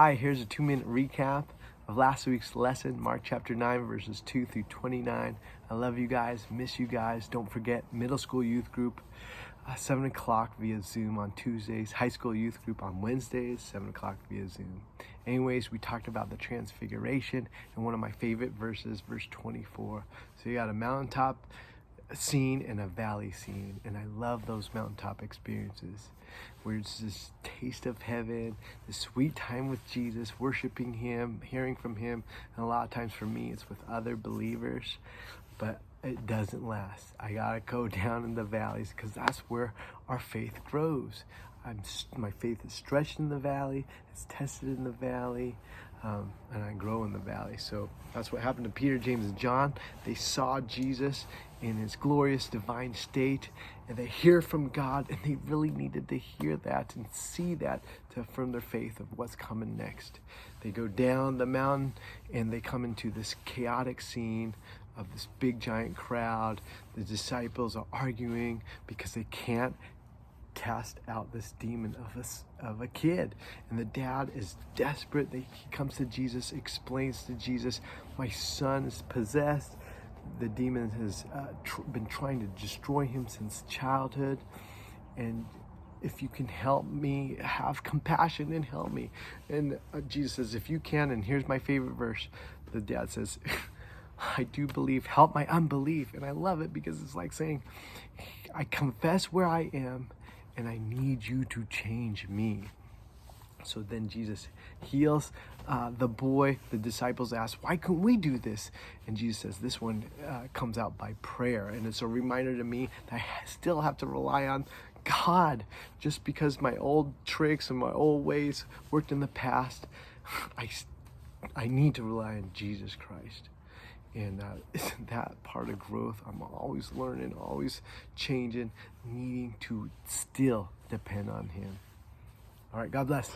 Hi, here's a 2-minute recap of last week's lesson, Mark chapter 9, verses 2 through 29. I love you guys, miss you guys. Don't forget, middle school youth group, 7 o'clock via Zoom on Tuesdays. High school youth group on Wednesdays, 7 o'clock via Zoom. Anyways, we talked about the transfiguration and one of my favorite verses, verse 24. So you got a mountaintop scene and a valley scene, and I love those mountaintop experiences where it's this taste of heaven, the sweet time with Jesus, worshiping him, hearing from him, and a lot of times for me it's with other believers, but it doesn't last. I gotta go down in the valleys because that's where our faith grows. My faith is stretched in the valley, it's tested in the valley, and I grow in the valley. So that's what happened to Peter, James, and John. They saw Jesus in his glorious divine state, and they hear from God, and they really needed to hear that and see that to affirm their faith of what's coming next. They go down the mountain, and they come into this chaotic scene of this big giant crowd. The disciples are arguing because they can't cast out this demon of a kid, and the dad is desperate. He comes to Jesus, explains to Jesus, my son is possessed. The demon has been trying to destroy him since childhood, and if you can help me, have compassion and help me. And Jesus says, if you can, and here's my favorite verse, the dad says, I do believe, help my unbelief. And I love it because it's like saying, I confess where I am, and I need you to change me. So then Jesus heals the boy. The disciples ask, why couldn't we do this? And Jesus says, this one comes out by prayer. And it's a reminder to me that I still have to rely on God. Just because my old tricks and my old ways worked in the past, I need to rely on Jesus Christ. And isn't that part of growth? I'm always learning, always changing, needing to still depend on him. All right, God bless.